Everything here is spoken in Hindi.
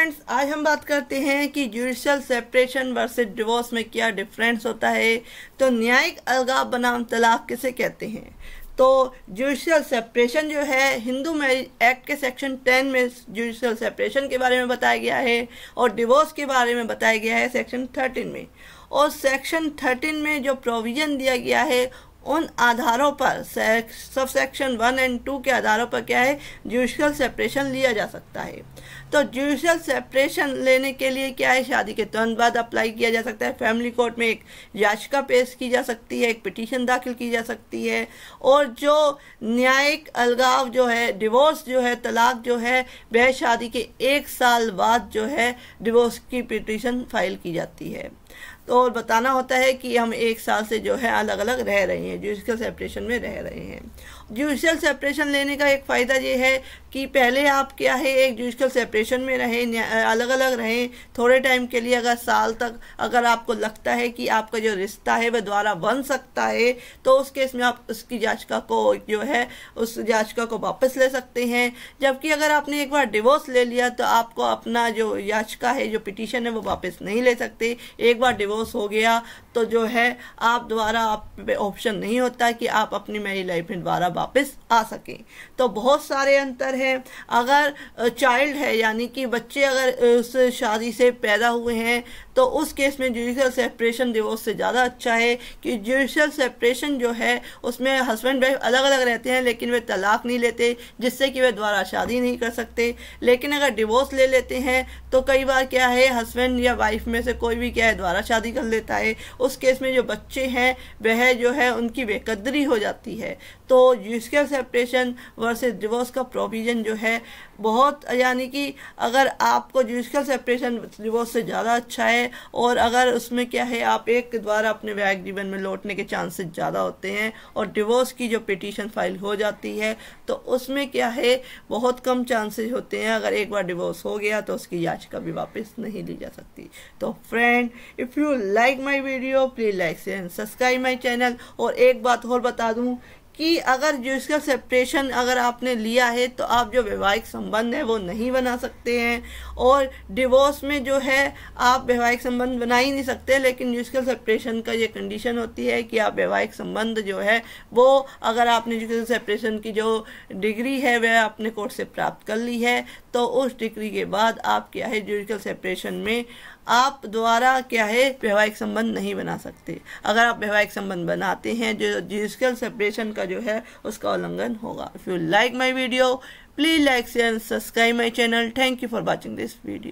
फ्रेंड्स, आज हम बात करते हैं कि ज्यूडिशियल सेपरेशन वर्सेस डिवोर्स में क्या डिफरेंस होता है। तो न्यायिक अलगाव बनाम तलाक किसे कहते हैं। तो ज्यूडिशियल सेपरेशन जो है, हिंदू मैरिज एक्ट के सेक्शन 10 में ज्यूडिशियल सेपरेशन के बारे में बताया गया है और डिवोर्स के बारे में बताया गया है सेक्शन 13 में। और सेक्शन 13 में जो प्रोविजन दिया गया है उन आधारों पर, सब सेक्शन 1 और 2 के आधारों पर क्या है, ज्यूडिशियल सेपरेशन लिया जा सकता है। तो ज्यूडिशियल सेपरेशन लेने के लिए क्या है, शादी के तुरंत बाद अप्लाई किया जा सकता है। फैमिली कोर्ट में एक याचिका पेश की जा सकती है, एक पिटीशन दाखिल की जा सकती है। और जो न्यायिक अलगाव जो है, डिवोर्स जो है, तलाक जो है, वह शादी के 1 साल बाद जो है डिवोर्स की पिटीशन फाइल की जाती है। तो बताना होता है कि हम 1 साल से जो है अलग अलग रह रहे हैं, ज्यूडिशियल सेपरेशन में रह रहे हैं। ज्यूडिशियल सेपरेशन लेने का एक फ़ायदा ये है कि पहले आप क्या है, एक ज्यूडिशियल सेपरेशन में रहें, अलग अलग रहें थोड़े टाइम के लिए, अगर साल तक अगर आपको लगता है कि आपका जो रिश्ता है वह दोबारा बन सकता है, तो उस केस में आप उसकी याचिका को जो है उस याचिका को वापस ले सकते हैं। जबकि अगर आपने एक बार डिवोर्स ले लिया तो आपको अपना जो याचिका है, जो पिटीशन है, वो वापस नहीं ले सकते। एक बार डिवोर्स हो गया तो जो है आप दोबारा, आप पे ऑप्शन नहीं होता कि आप अपनी मैरिज लाइफ में दोबारा वापस आ सकें। तो बहुत सारे अंतर हैं। अगर चाइल्ड है, यानी कि बच्चे अगर उस शादी से पैदा हुए हैं, तो उस केस में ज्यूडिशियल सेपरेशन डिवोर्स से ज़्यादा अच्छा है। कि ज्यूडिशियल सेपरेशन जो है उसमें हस्बैंड वाइफ अलग अलग रहते हैं, लेकिन वे तलाक नहीं लेते, जिससे कि वे दोबारा शादी नहीं कर सकते। लेकिन अगर डिवोर्स ले लेते हैं तो कई बार क्या है, हस्बैंड या वाइफ में से कोई भी क्या है दोबारा शादी कर लेता है। उस केस में जो बच्चे हैं वह जो है उनकी बेकदरी हो जाती है। तो ज्यूडिशियल सेपरेशन वर्सेस डिवोर्स का प्रोविजन जो है बहुत, यानी कि अगर आपको ज्यूडिशियल सेपरेशन डिवोर्स से ज़्यादा अच्छा है, और अगर उसमें क्या है आप एक द्वारा अपने वैवाहिक जीवन में लौटने के चांसेस ज़्यादा होते हैं। और डिवोर्स की जो पिटीशन फाइल हो जाती है तो उसमें क्या है बहुत कम चांसेस होते हैं, अगर एक बार डिवोर्स हो गया तो उसकी याचिका भी वापस नहीं ली जा सकती। तो friend, if you like my video please like share and subscribe my channel. और एक बात और बता दूँ कि अगर ज्यूडिशियल सेपरेशन अगर आपने लिया है तो आप जो वैवाहिक संबंध है वो नहीं बना सकते हैं। और डिवोर्स में जो है आप वैवाहिक संबंध बना ही नहीं सकते, लेकिन ज्यूडिशियल सेपरेशन का ये कंडीशन होती है कि आप वैवाहिक संबंध जो है वो, अगर आपने ज्यूडिशियल सेपरेशन की जो डिग्री है वह आपने कोर्ट से प्राप्त कर ली है, तो उस डिग्री के बाद आप क्या है ज्यूडिशियल सेपरेशन में आप दोबारा क्या है वैवाहिक संबंध नहीं बना सकते। अगर आप वैवाहिक संबंध बनाते हैं जो ज्यूडिशियल सेपरेशन का जो है उसका उल्लंघन होगा। If you like my video please like share and subscribe my channel. Thank you for watching this video.